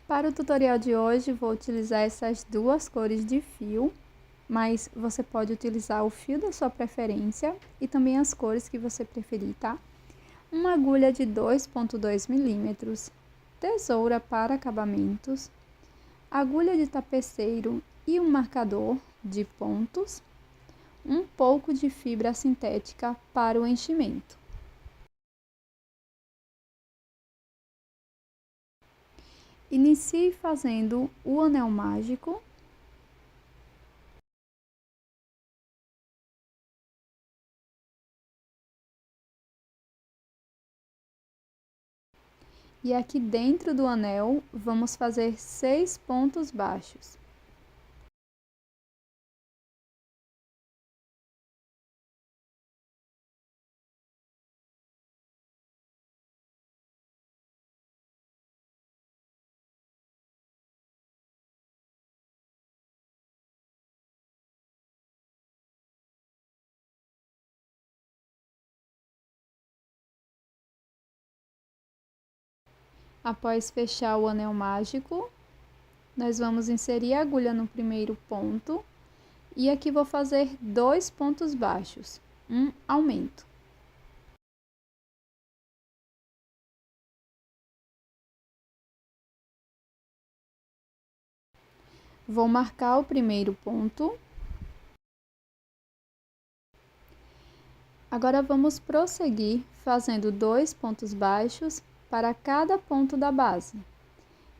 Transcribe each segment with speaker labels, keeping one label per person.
Speaker 1: Para o tutorial de hoje, vou utilizar essas duas cores de fio, mas você pode utilizar o fio da sua preferência e também as cores que você preferir, tá? Uma agulha de 2,2 milímetros, tesoura para acabamentos, agulha de tapeceiro e um marcador de pontos, um pouco de fibra sintética para o enchimento. Inicie fazendo o anel mágico. E aqui dentro do anel, vamos fazer 6 pontos baixos. Após fechar o anel mágico, nós vamos inserir a agulha no primeiro ponto e aqui vou fazer 2 pontos baixos, um aumento. Vou marcar o primeiro ponto. Agora vamos prosseguir fazendo 2 pontos baixos para cada ponto da base.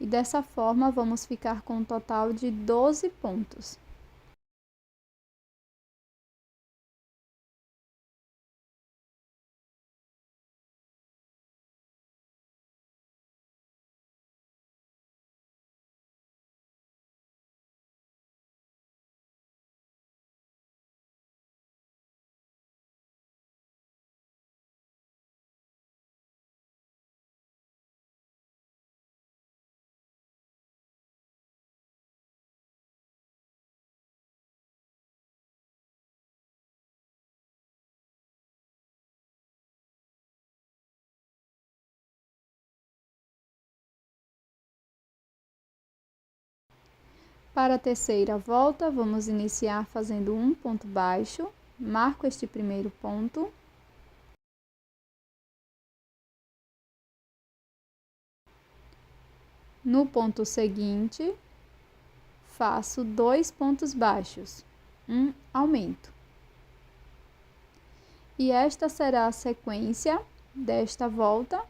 Speaker 1: E dessa forma vamos ficar com um total de 12 pontos. Para a terceira volta, vamos iniciar fazendo um ponto baixo, marco este primeiro ponto. No ponto seguinte, faço 2 pontos baixos, um aumento. E esta será a sequência desta volta.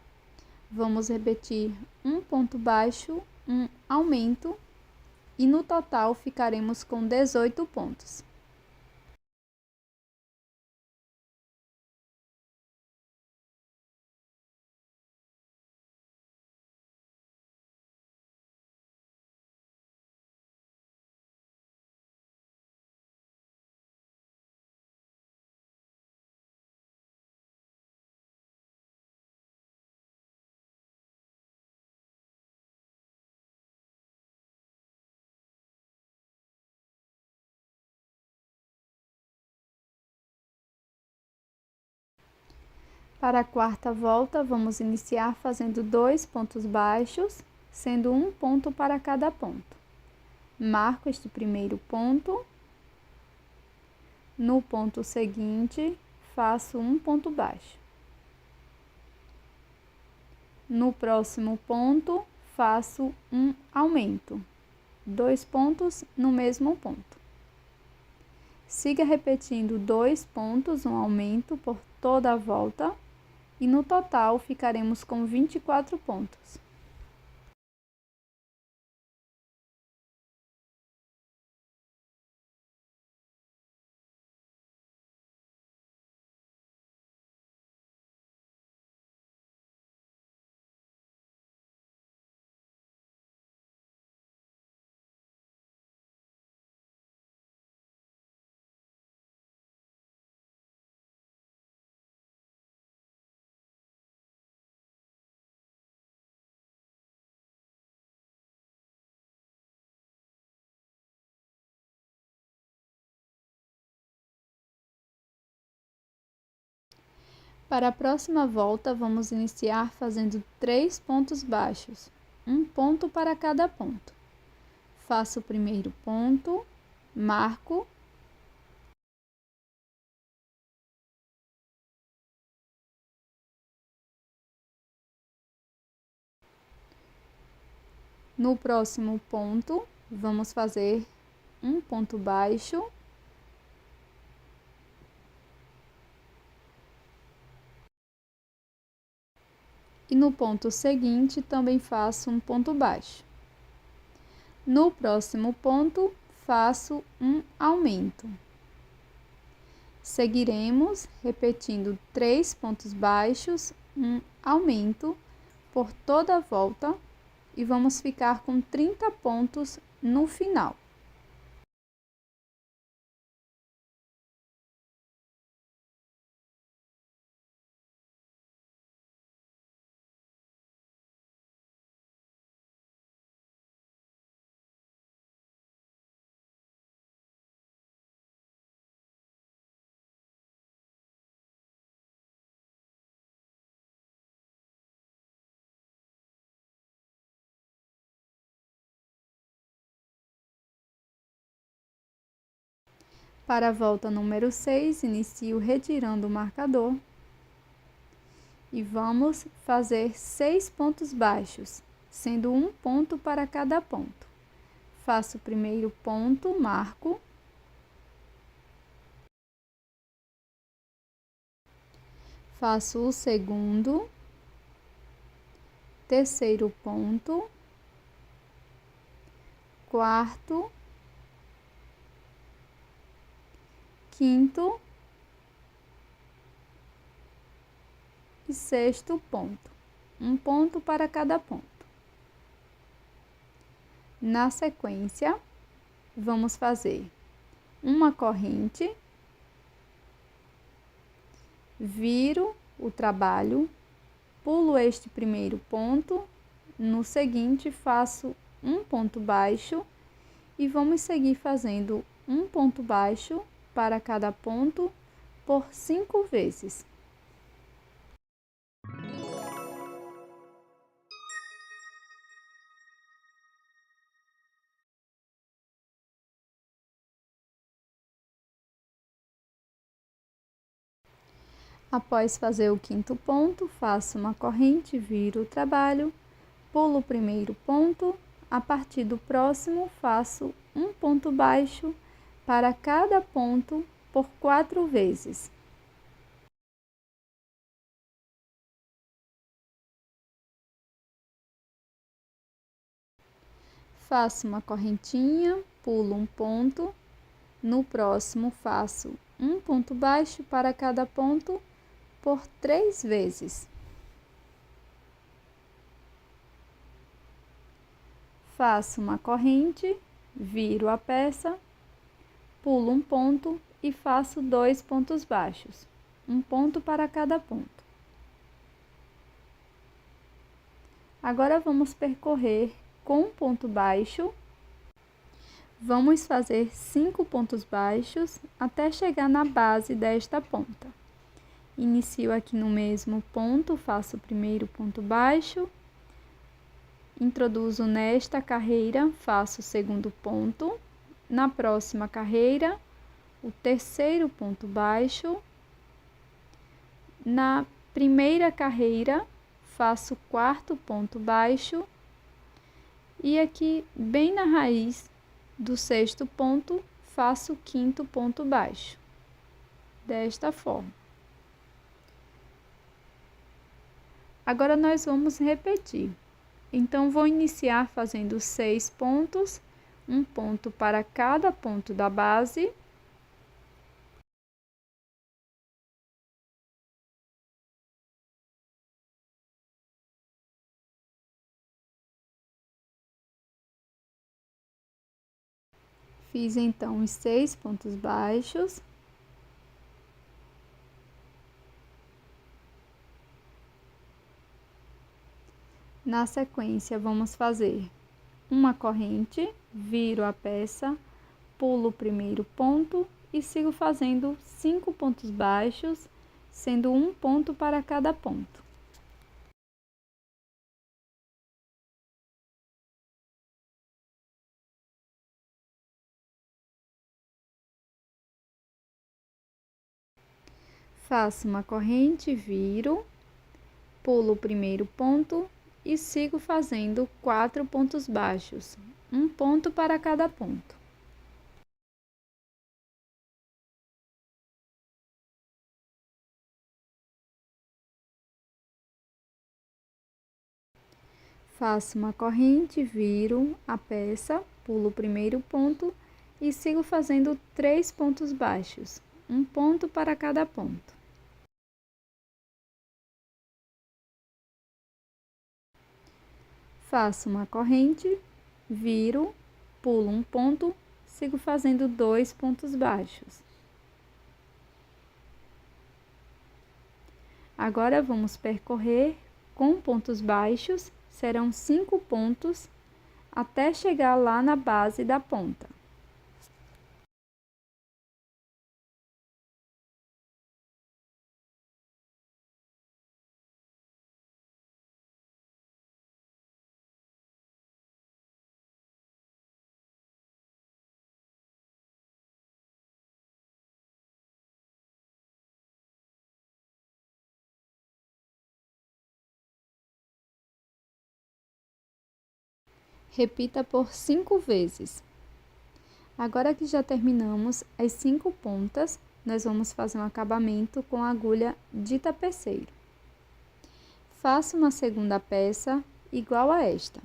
Speaker 1: Vamos repetir um ponto baixo, um aumento. E no total ficaremos com 18 pontos. Para a quarta volta, vamos iniciar fazendo 2 pontos baixos, sendo um ponto para cada ponto. Marco este primeiro ponto. No ponto seguinte, faço um ponto baixo. No próximo ponto, faço um aumento. 2 pontos no mesmo ponto. Siga repetindo 2 pontos, um aumento por toda a volta. E no total ficaremos com 24 pontos. Para a próxima volta, vamos iniciar fazendo 3 pontos baixos, um ponto para cada ponto. Faço o primeiro ponto, marco. No próximo ponto, vamos fazer um ponto baixo. E no ponto seguinte, também faço um ponto baixo. No próximo ponto, faço um aumento. Seguiremos repetindo 3 pontos baixos, um aumento por toda a volta e vamos ficar com 30 pontos no final. Para a volta número 6, inicio retirando o marcador e vamos fazer 6 pontos baixos, sendo um ponto para cada ponto. Faço o primeiro ponto, marco. Faço o segundo, terceiro ponto, quarto, quinto e sexto ponto, um ponto para cada ponto. Na sequência, vamos fazer uma corrente, viro o trabalho, pulo este primeiro ponto, no seguinte faço um ponto baixo e vamos seguir fazendo um ponto baixo para cada ponto por 5 vezes. Após fazer o quinto ponto, faço uma corrente, viro o trabalho, pulo o primeiro ponto, a partir do próximo faço um ponto baixo para cada ponto por 4 vezes. Faço uma correntinha, pulo um ponto, no próximo faço um ponto baixo para cada ponto por 3 vezes. Faço uma corrente, viro a peça, pulo um ponto e faço 2 pontos baixos, um ponto para cada ponto. Agora vamos percorrer com um ponto baixo. Vamos fazer 5 pontos baixos até chegar na base desta ponta. Inicio aqui no mesmo ponto, faço o primeiro ponto baixo, introduzo nesta carreira, faço o segundo ponto, na próxima carreira, o terceiro ponto baixo, na primeira carreira, faço o quarto ponto baixo e aqui, bem na raiz do sexto ponto, faço o quinto ponto baixo, desta forma. Agora, nós vamos repetir. Então, vou iniciar fazendo 6 pontos, um ponto para cada ponto da base. Fiz, então, os 6 pontos baixos. Na sequência, vamos fazer uma corrente, viro a peça, pulo o primeiro ponto e sigo fazendo 5 pontos baixos, sendo um ponto para cada ponto. Faço uma corrente, viro, pulo o primeiro ponto e sigo fazendo 4 pontos baixos, um ponto para cada ponto. Faço uma corrente, viro a peça, pulo o primeiro ponto e sigo fazendo 3 pontos baixos, um ponto para cada ponto. Faço uma corrente, viro, pulo um ponto, sigo fazendo 2 pontos baixos. Agora vamos percorrer com pontos baixos, serão 5 pontos até chegar lá na base da ponta. Repita por 5 vezes. Agora que já terminamos as 5 pontas, nós vamos fazer um acabamento com a agulha de tapeceiro. Faça uma segunda peça igual a esta.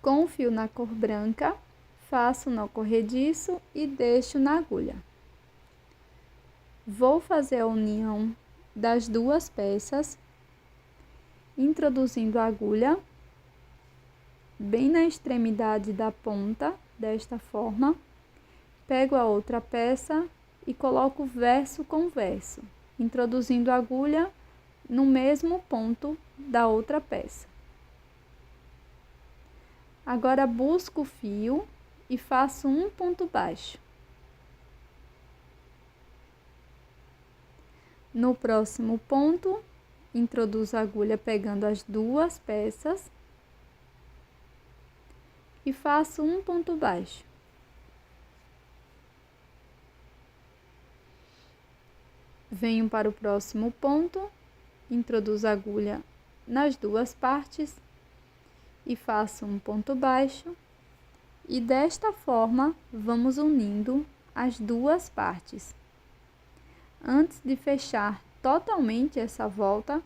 Speaker 1: Com o fio na cor branca, faço nó corrediço e deixo na agulha. Vou fazer a união das duas peças, introduzindo a agulha bem na extremidade da ponta, desta forma. Pego a outra peça e coloco verso com verso, introduzindo a agulha no mesmo ponto da outra peça. Agora busco o fio e faço um ponto baixo. No próximo ponto, introduzo a agulha pegando as duas peças e faço um ponto baixo. Venho para o próximo ponto, introduzo a agulha nas duas partes e faço um ponto baixo, e desta forma vamos unindo as duas partes. Antes de fechar totalmente essa volta,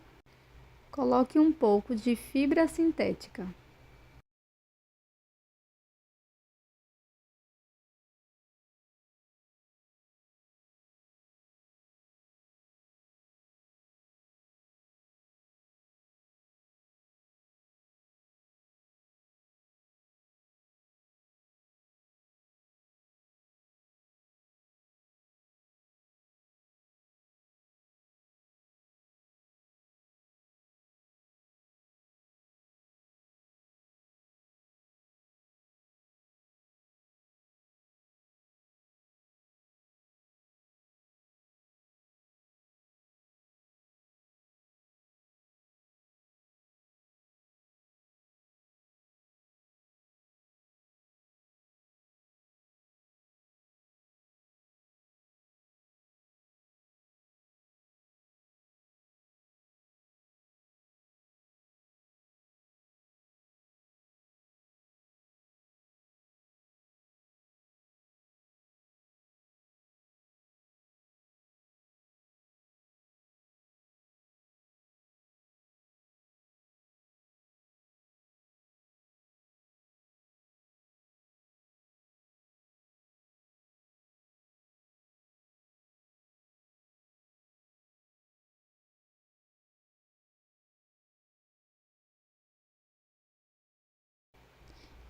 Speaker 1: coloque um pouco de fibra sintética.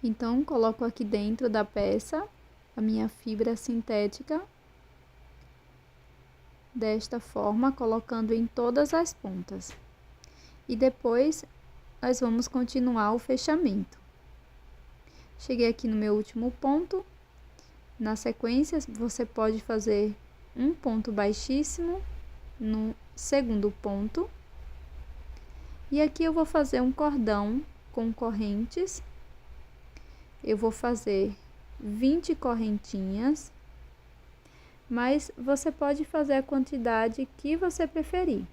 Speaker 1: Então, coloco aqui dentro da peça a minha fibra sintética, desta forma, colocando em todas as pontas. E depois, nós vamos continuar o fechamento. Cheguei aqui no meu último ponto. Na sequência, você pode fazer um ponto baixíssimo no segundo ponto. E aqui eu vou fazer um cordão com correntes. Eu vou fazer 20 correntinhas, mas você pode fazer a quantidade que você preferir.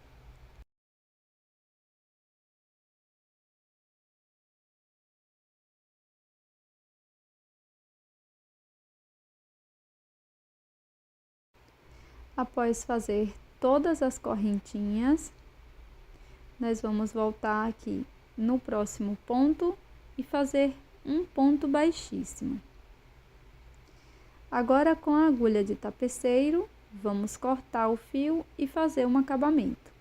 Speaker 1: Após fazer todas as correntinhas, nós vamos voltar aqui no próximo ponto e fazer um ponto baixíssimo. Agora, com a agulha de tapeceiro, vamos cortar o fio e fazer um acabamento.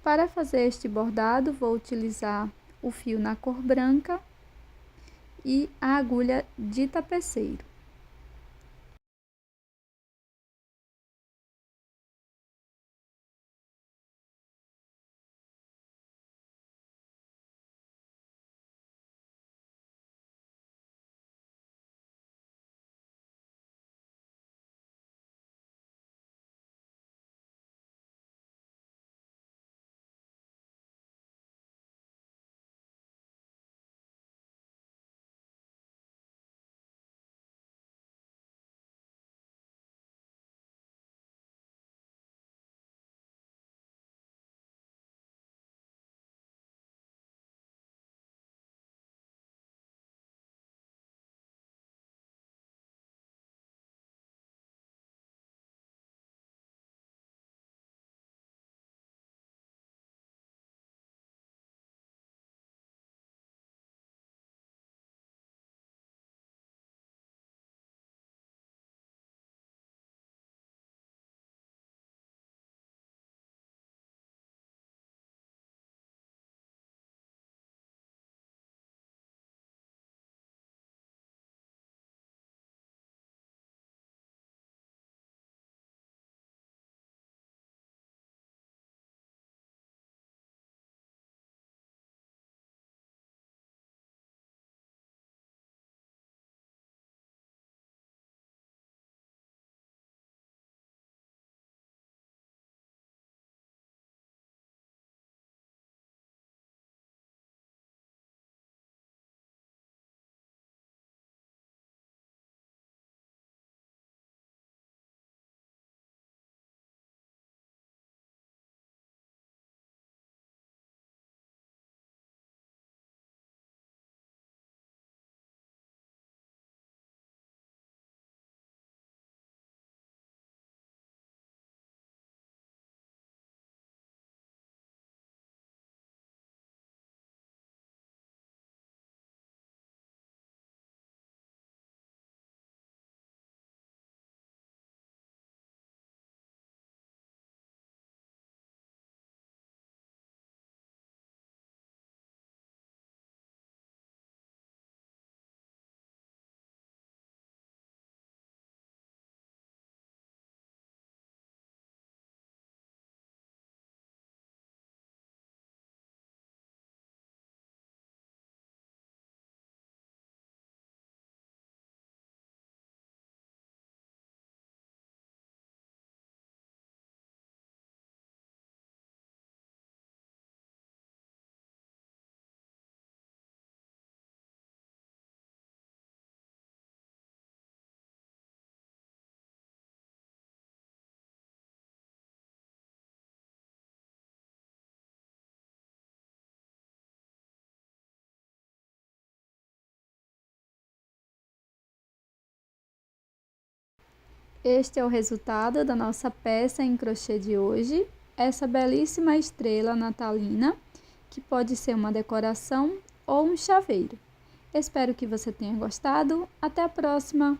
Speaker 1: Para fazer este bordado, vou utilizar o fio na cor branca e a agulha de tapeceiro. Este é o resultado da nossa peça em crochê de hoje, essa belíssima estrela natalina, que pode ser uma decoração ou um chaveiro. Espero que você tenha gostado. Até a próxima!